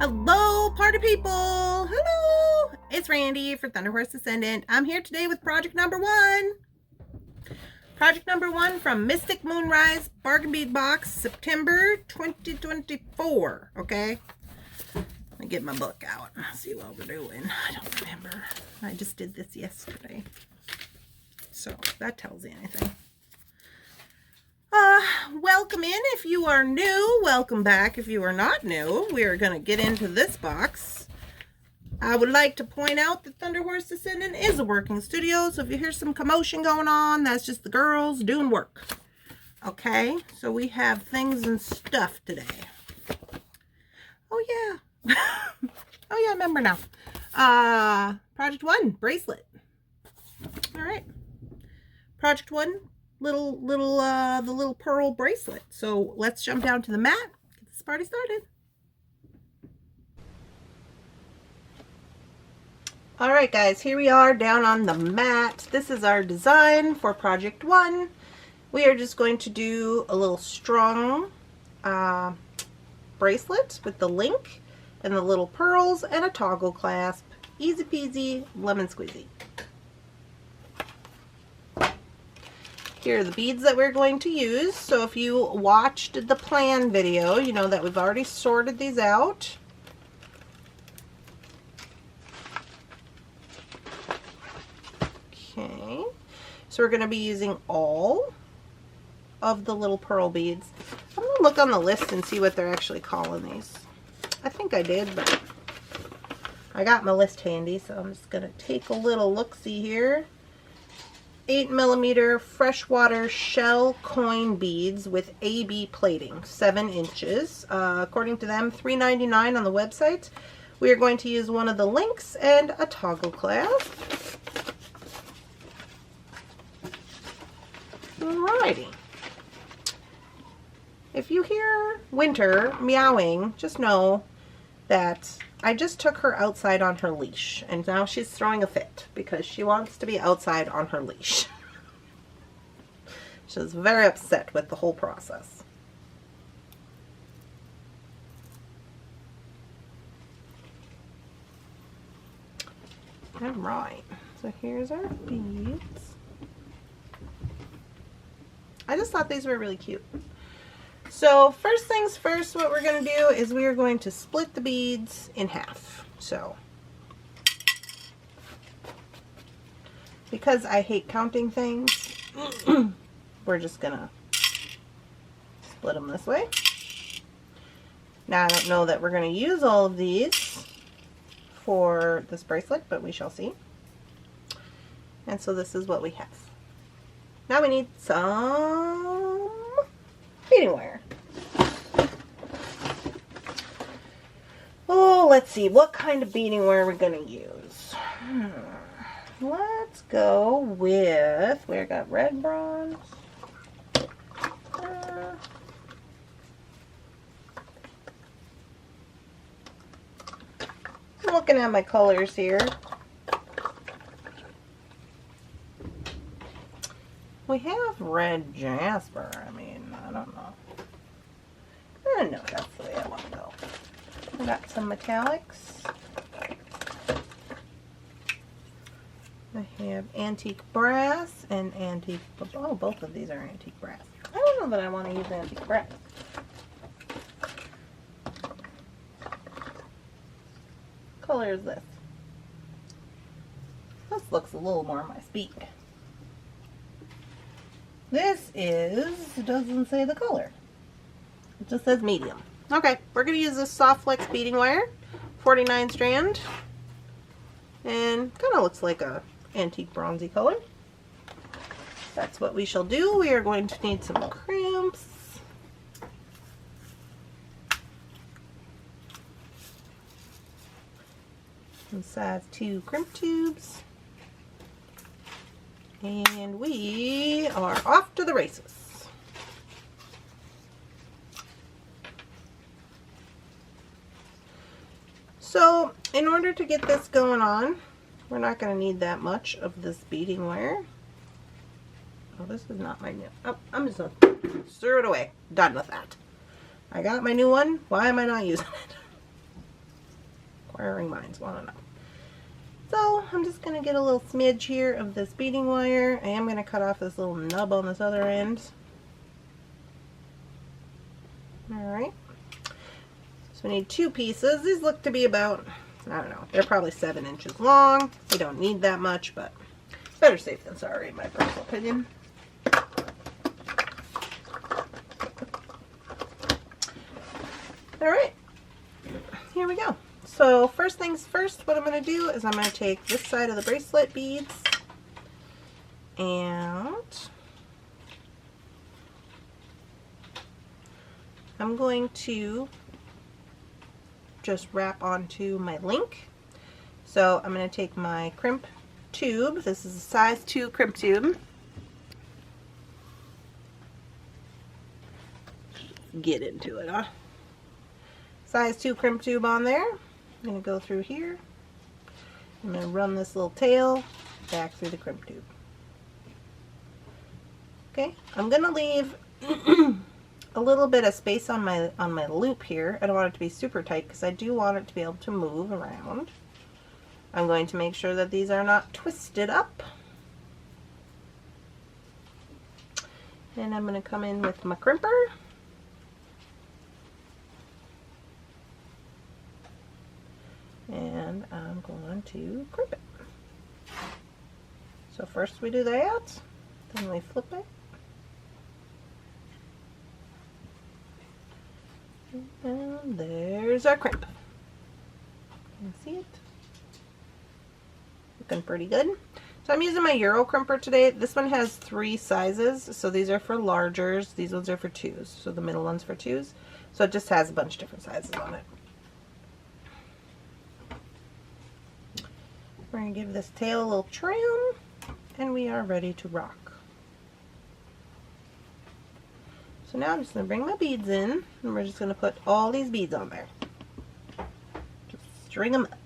Hello, party people! Hello! It's Randy for Thunder Horse Ascendant. I'm here today with project number one. Project number one from Mystic Moonrise Bargain Bead Box, September 2024. Okay? Let me get my book out. See what we're doing. I don't remember. I just did this yesterday. So, if that tells you anything. Welcome in if you are new. Welcome back if you are not new. We are going to get into this box. I would like to point out that Thunder Horse Ascendant is a working studio, so if you hear some commotion going on, that's just the girls doing work. Okay, so we have things and stuff today. Oh yeah. Oh yeah, I remember now. Project 1, Bracelet. All right. Project 1, the little pearl bracelet. So let's jump down to the mat, get this party started. All right, guys, here we are down on the mat. This is our design for project 1. We are just going to do a little strong bracelet with the link and the little pearls and a toggle clasp. Easy peasy, lemon squeezy. Here are the beads that we're going to use. So if you watched the plan video, you know that we've already sorted these out. Okay, so we're going to be using all of the little pearl beads. I'm going to look on the list and see what they're actually calling these. I think I did, but I got my list handy, so I'm just going to take a little look-see here. 8mm freshwater shell coin beads with AB plating, 7 inches. According to them, $3.99 on the website. We are going to use one of the links and a toggle clasp. Alrighty. If you hear Winter meowing, just know that I just took her outside on her leash, and now she's throwing a fit because she wants to be outside on her leash. She's very upset with the whole process. Alright, so here's our beads. I just thought these were really cute. So first things first, what we're going to do is we are going to split the beads in half. So, because I hate counting things, we're just going to split them this way. Now I don't know that we're going to use all of these for this bracelet, but we shall see. And so this is what we have. Now we need some beading wire. Oh, let's see. What kind of beading wire we're going to use? Let's go with, we got red bronze. I'm looking at my colors here. We have red jasper. I mean, I don't know. No, that's the way I want to go. I got some metallics. I have antique brass and antique, oh, both of these are antique brass. I don't know that I want to use antique brass. What color is this? This looks a little more my speed. This is, it doesn't say the color. It just says medium. Okay, we're going to use this soft flex beading wire, 49 strand, and kind of looks like a antique bronzy color. That's what we shall do. We are going to need some crimps. Some size 2 crimp tubes. And we are off to the races. So, in order to get this going on, we're not going to need that much of this beading wire. Oh, this is not my new. Oh, I'm just going to throw it away. Done with that. I got my new one. Why am I not using it? Inquiring minds want to know. So I'm just going to get a little smidge here of this beading wire. I am going to cut off this little nub on this other end. Alright. So we need 2 pieces. These look to be about, I don't know, they're probably 7 inches long. We don't need that much, but better safe than sorry in my personal opinion. Alright, here we go. So first things first, what I'm going to do is I'm going to take this side of the bracelet beads and I'm going to just wrap onto my link. So I'm going to take my crimp tube. This is a size 2 crimp tube. Get into it, huh? Size 2 crimp tube on there. I'm going to go through here. I'm going to run this little tail back through the crimp tube. Okay, I'm going to leave a little bit of space on my loop here. I don't want it to be super tight because I do want it to be able to move around. I'm going to make sure that these are not twisted up. And I'm going to come in with my crimper. And I'm going to crimp it. So first we do that, then we flip it. And there's our crimp. You can see it. Looking pretty good. So I'm using my Euro crimper today. This one has 3 sizes. So these are for largers. These ones are for 2s. So the middle one's for 2s. So it just has a bunch of different sizes on it. We're going to give this tail a little trim. And we are ready to rock. So now I'm just going to bring my beads in, and we're just going to put all these beads on there. Just string them up.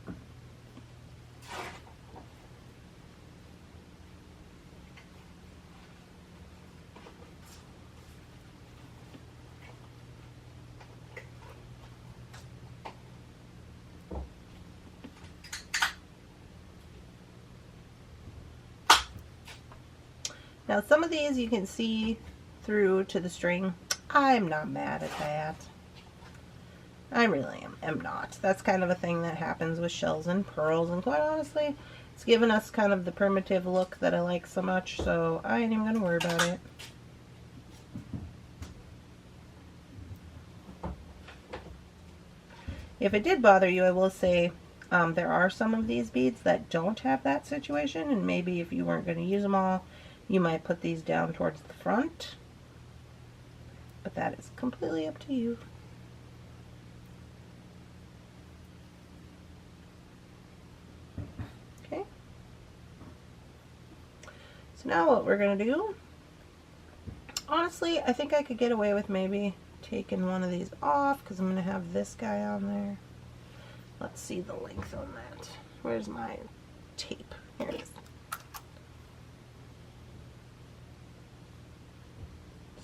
Now some of these you can see through to the string. I'm not mad at that. I really am not. That's kind of a thing that happens with shells and pearls, and quite honestly, it's given us kind of the primitive look that I like so much, so I ain't even going to worry about it. If it did bother you, I will say there are some of these beads that don't have that situation, and maybe if you weren't going to use them all, you might put these down towards the front, but that is completely up to you. Okay. So now what we're going to do, honestly, I think I could get away with maybe taking one of these off because I'm going to have this guy on there. Let's see the length on that. Where's my tape? Here it is.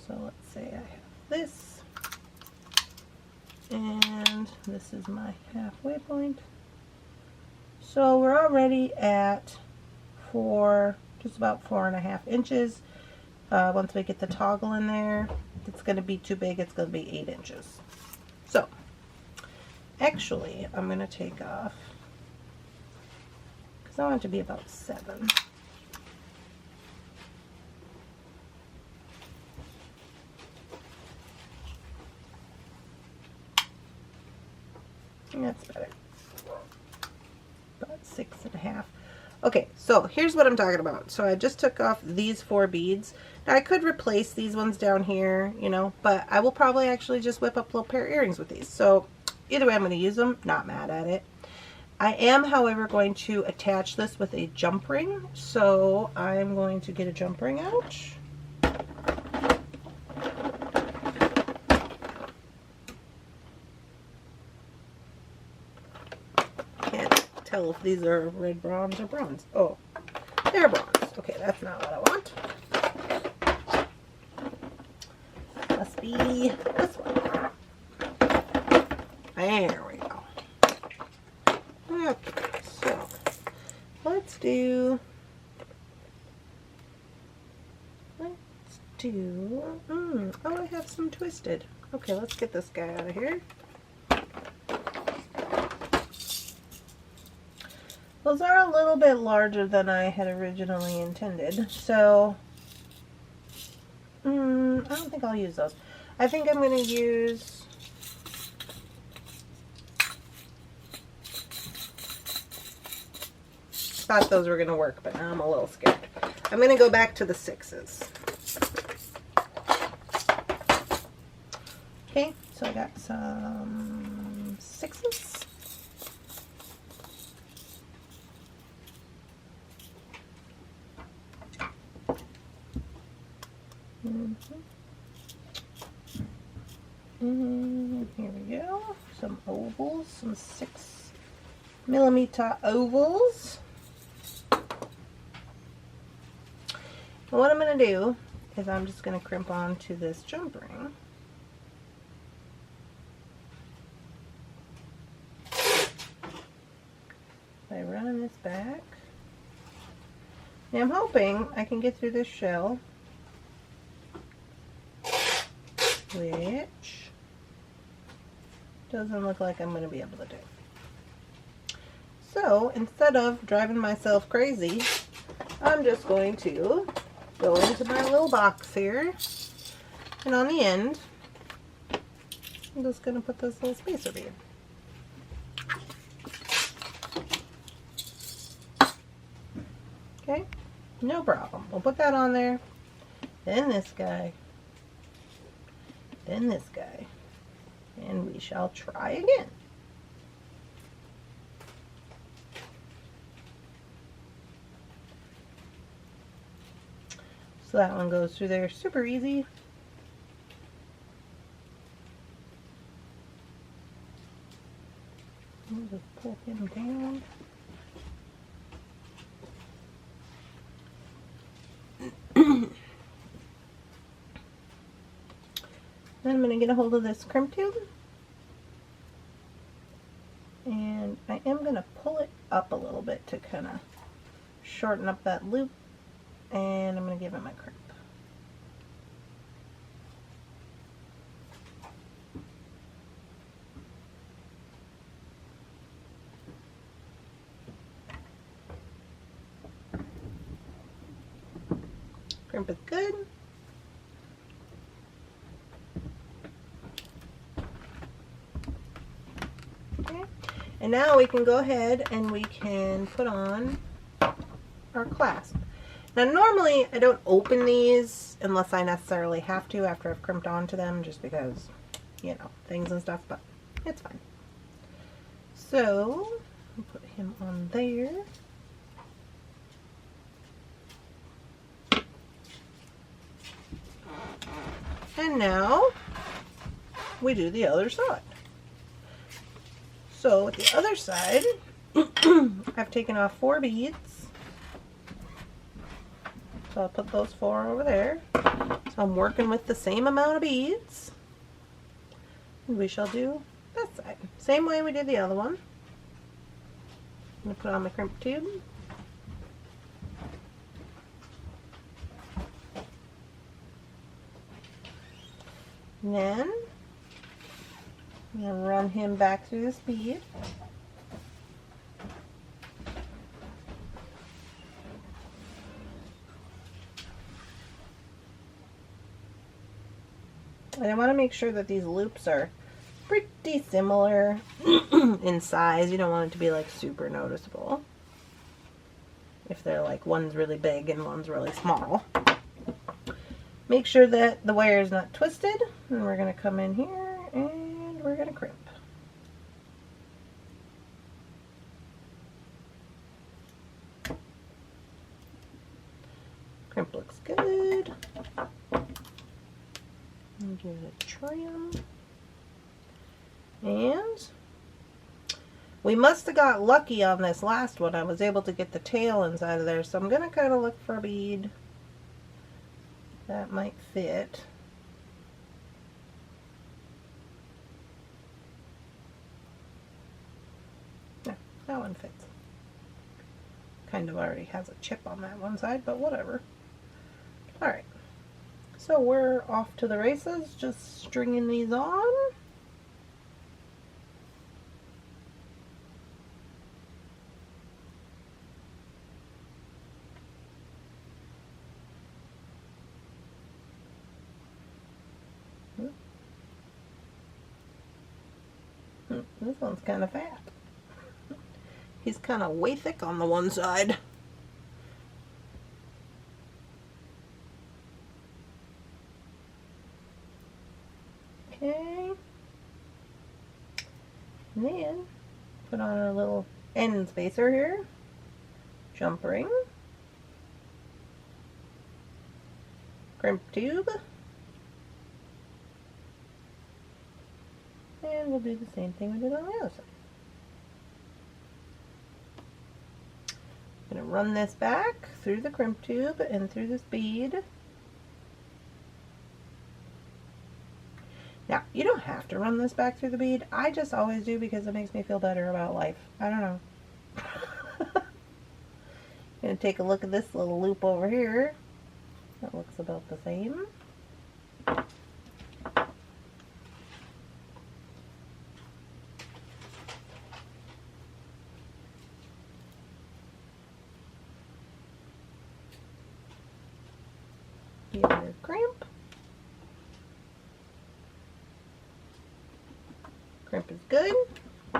So let's say I have this, and this is my halfway point. So we're already at just about 4.5 inches. Once we get the toggle in there, it's going to be too big, it's going to be 8 inches. So actually I'm going to take off, because I want it to be about 7. That's better. About 6.5. Okay, so here's what I'm talking about. So I just took off these 4 beads. Now I could replace these ones down here, you know, but I will probably actually just whip up a little pair of earrings with these. So either way I'm going to use them. Not mad at it. I am, however, going to attach this with a jump ring. So I'm going to get a jump ring out. Tell if these are red bronze or bronze. Oh, they're bronze. Okay, that's not what I want. Must be this one. There we go. do, oh, I have some twisted. Okay, let's get this guy out of here. Those are a little bit larger than I had originally intended, so I don't think I'll use those. I think I'm going to use thought those were going to work, but now I'm a little scared. I'm going to go back to the 6s. Okay, so I got some 6s. And here we go. Some ovals, some 6mm ovals. And what I'm going to do is I'm just going to crimp onto this jump ring. By running this back. Now I'm hoping I can get through this shell, which doesn't look like I'm going to be able to do. So instead of driving myself crazy, I'm just going to go into my little box here, and on the end I'm just going to put this little spacer bead. Okay, no problem. We'll put that on there, then this guy, then this guy, and we shall try again. So that one goes through there super easy. I'll just pull him down. Then I'm going to get a hold of this crimp tube, and I am going to pull it up a little bit to kind of shorten up that loop, and I'm going to give it my crimp. Crimp is good. Okay. And now we can go ahead and we can put on our clasp. Now normally I don't open these unless I necessarily have to after I've crimped onto them, just because, you know, things and stuff, but it's fine. So I'll put him on there. And now we do the other side. So with the other side, I've taken off 4 beads. So I'll put those 4 over there. So I'm working with the same amount of beads. And we shall do that side. Same way we did the other one. I'm going to put on my crimp tube. And then I'm going to run him back through this bead. And I want to make sure that these loops are pretty similar in size. You don't want it to be like super noticeable. If they're like one's really big and one's really small. Make sure that the wire is not twisted. And we're going to come in here and we're going to crimp. Crimp looks good. And give it a trim. And we must have got lucky on this last one. I was able to get the tail inside of there, so I'm going to kind of look for a bead that might fit. No, that one fits. kind of already has a chip on that one side, but whatever. Alright, so we're off to the races, just stringing these on. This one's kind of fat. He's kind of way thick on the one side. Okay. And then put on our little end spacer here. Jump ring. Crimp tube. And we'll do the same thing we did on the other side. I'm going to run this back through the crimp tube and through this bead. Now, you don't have to run this back through the bead. I just always do because it makes me feel better about life. I don't know. Going to take a look at this little loop over here. That looks about the same. Your crimp. Crimp is good. Do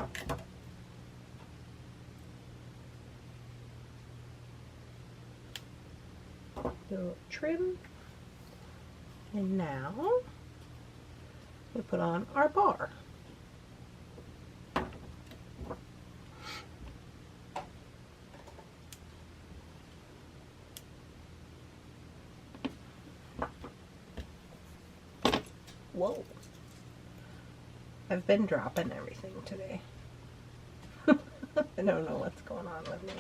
a little trim. And now we put on our bar. Whoa. I've been dropping everything today. I don't know what's going on with me.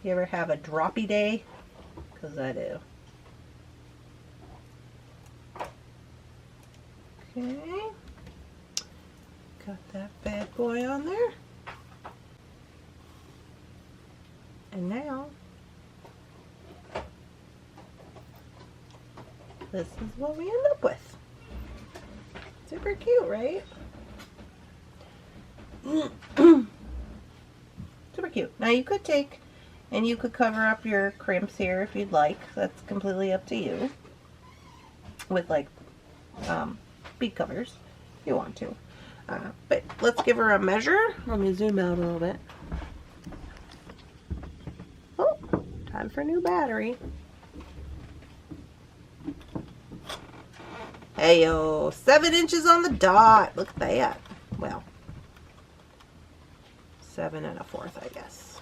You ever have a droppy day? Because I do. Okay. Got that bad boy on there. And now this is what we end up with. Super cute, right? Super cute. Now you could take and you could cover up your crimps here if you'd like. That's completely up to you. With like bead covers if you want to. But let's give her a measure. Let me zoom out a little bit. Oh, time for a new battery. Hey-yo, 7 inches on the dot. Look at that. Well, 7 1/4, I guess.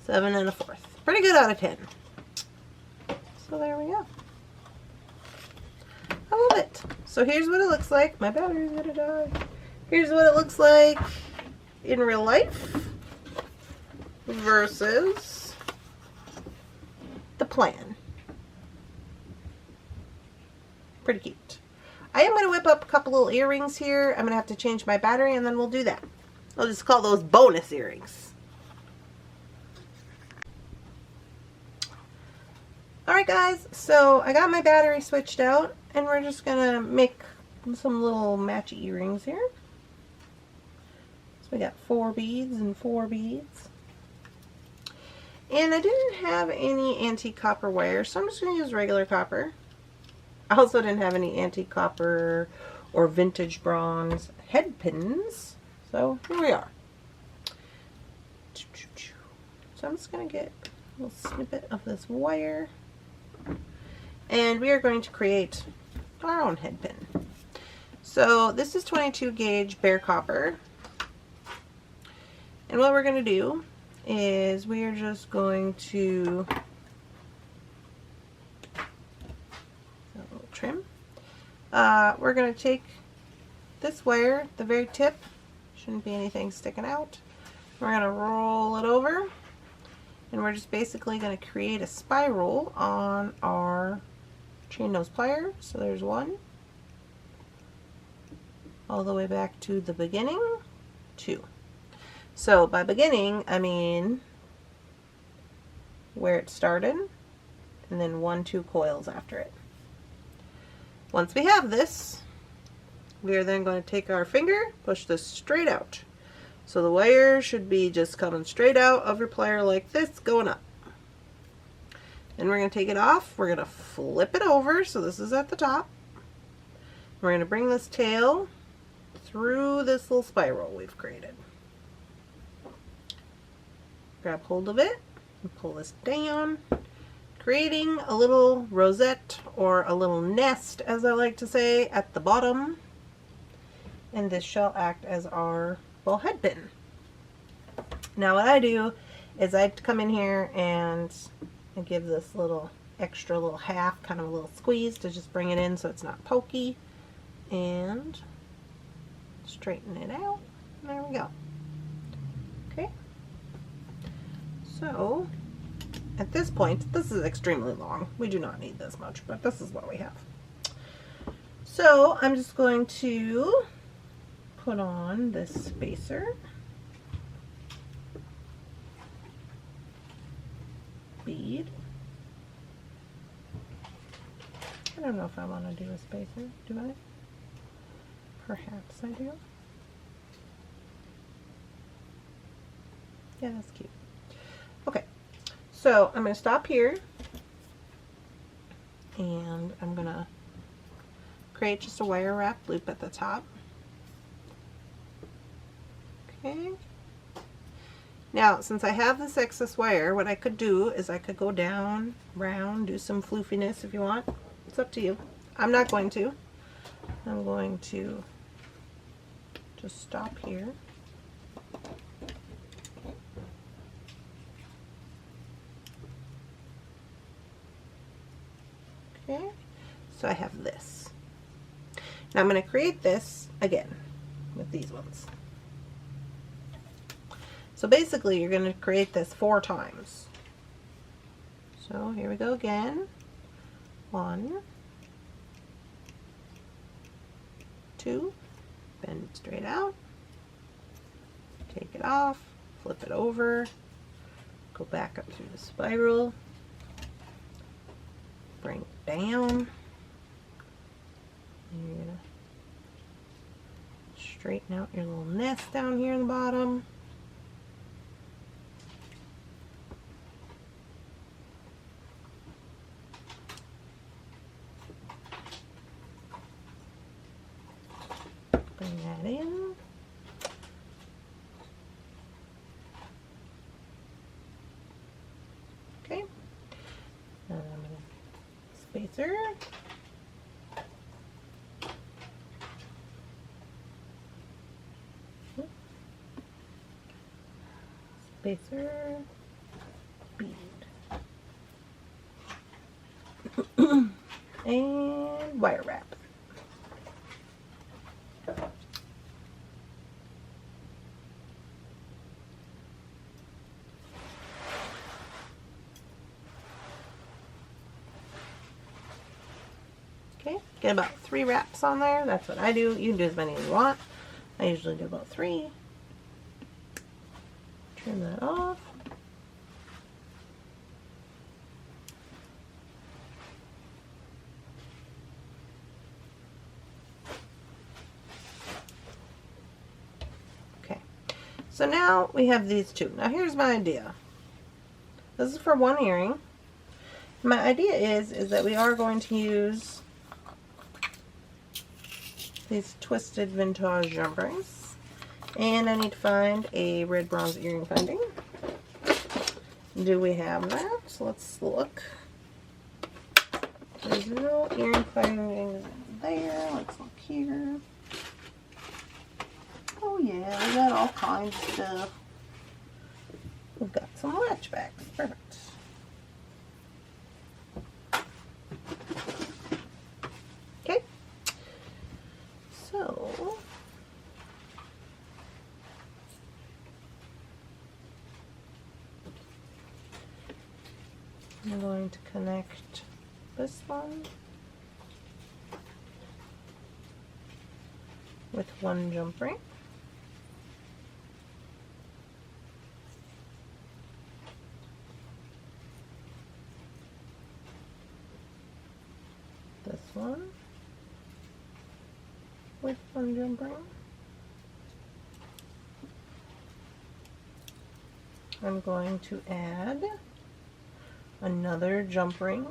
7 1/4. Pretty good out of 10. So there we go. I love it. So here's what it looks like. My battery's gonna die. Here's what it looks like in real life versus the plan. Pretty cute. I am going to whip up a couple little earrings here. I'm going to have to change my battery and then we'll do that. I'll just call those bonus earrings. Alright guys, so I got my battery switched out and we're just going to make some little matchy earrings here. So we got 4 beads and 4 beads. And I didn't have any antique copper wire, so I'm just going to use regular copper. I also didn't have any antique copper or vintage bronze head pins, so here we are. So I'm just going to get a little snippet of this wire, and we are going to create our own head pin. So this is 22 gauge bare copper, and what we're going to do is we are just going to trim. We're going to take this wire, the very tip, shouldn't be anything sticking out. We're going to roll it over and we're just basically going to create a spiral on our chain nose plier. So there's one, all the way back to the beginning, 2. So by beginning, I mean where it started, and then 1, 2 coils after it. Once we have this, we are then going to take our finger, push this straight out. So the wire should be just coming straight out of your plier like this, going up. And we're going to take it off. We're going to flip it over, so this is at the top. We're going to bring this tail through this little spiral we've created. Grab hold of it and pull this down, creating a little rosette, or a little nest, as I like to say, at the bottom. And this shall act as our little head pin. Now what I do is I come in here and I give this little extra little half, kind of a little squeeze to just bring it in so it's not pokey, and straighten it out. There we go. Okay. So at this point, this is extremely long. We do not need this much, but this is what we have. So I'm just going to put on this spacer. Bead. I don't know if I want to do a spacer, do I? Perhaps I do. Yeah, that's cute. Okay, so I'm going to stop here, and I'm going to create just a wire wrap loop at the top. Okay. Now, since I have this excess wire, what I could do is I could go down, round, do some floofiness if you want. It's up to you. I'm not going to. I'm going to just stop here. Okay, so I have this. Now I'm going to create this again with these ones. So basically you're going to create this 4 times. So here we go again. 1, 2, bend it straight out, take it off, flip it over, go back up through the spiral, bring it down, and you're going to straighten out your little nest down here in the bottom. Bring that in. Okay. And I'm going to spacer. Spacer. Bead. And wire wrap. Okay, get about 3 wraps on there. That's what I do. You can do as many as you want. I usually do about 3. Trim that off. Okay, so now we have these 2. Now here's my idea. This is for 1 earring. My idea is that we are going to use these twisted vintage jump rings, and I need to find a red bronze earring finding. Do we have that? So let's look. There's no earring findings there. Let's look here. Oh yeah, we got all kinds of stuff. We've got some latchbacks. Perfect. Okay. So I'm going to connect this one with 1 jump ring. one with one jump ring. I'm going to add another jump ring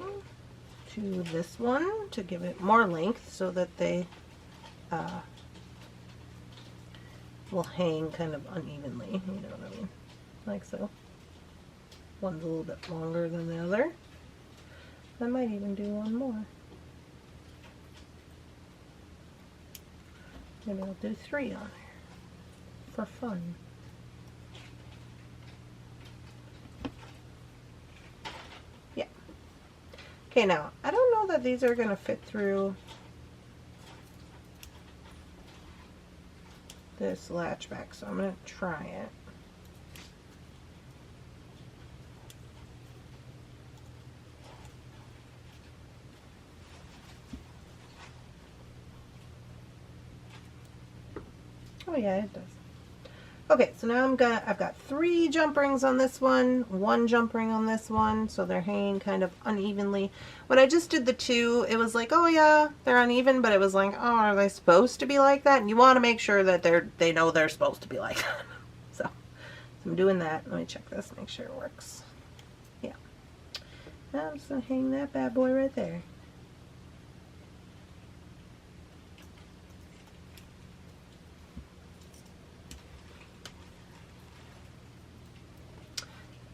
to this one to give it more length so that they will hang kind of unevenly, you know what I mean, like so. One's a little bit longer than the other. I might even do one more. Maybe I'll do 3 on there for fun. Yeah. Okay, now I don't know that these are going to fit through this latch back, so I'm going to try it. Oh yeah, it does. Okay, so now I've got 3 jump rings on this one, 1 jump ring on this one, so they're hanging kind of unevenly. When I just did the 2, it was like, oh yeah, they're uneven, but it was like, oh, are they supposed to be like that? And you want to make sure that they know they're supposed to be like that. So I'm doing that. Let me check this, make sure it works. Yeah. Now I'm just gonna hang that bad boy right there.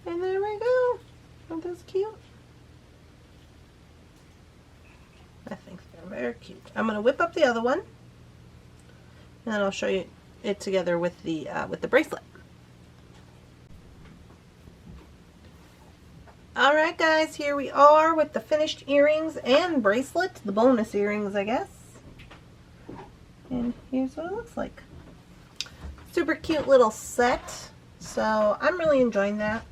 And there we go. Aren't those cute? I think they're very cute. I'm going to whip up the other one, and then I'll show you it together with the bracelet. All right, guys, here we are with the finished earrings and bracelet, the bonus earrings, I guess. And here's what it looks like. Super cute little set. So I'm really enjoying that.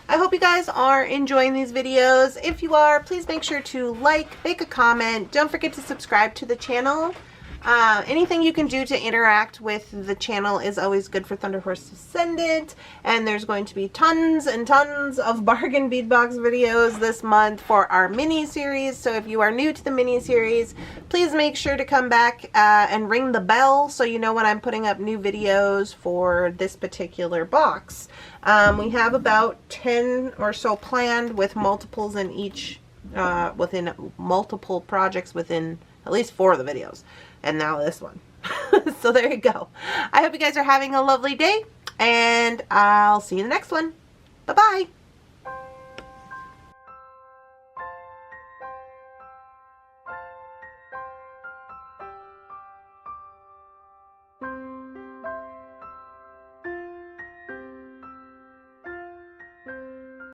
I hope you guys are enjoying these videos. If you are, please make sure to like, make a comment. Don't forget to subscribe to the channel. Anything you can do to interact with the channel is always good for Thunder Horse Descendant. And there's going to be tons and tons of bargain bead box videos this month for our mini series. So if you are new to the mini series, please make sure to come back and ring the bell so you know when I'm putting up new videos for this particular box. We have about 10 or so planned with multiples in each, within multiple projects within at least 4 of the videos. And now this one. So there you go. I hope you guys are having a lovely day, and I'll see you in the next one. Bye-bye.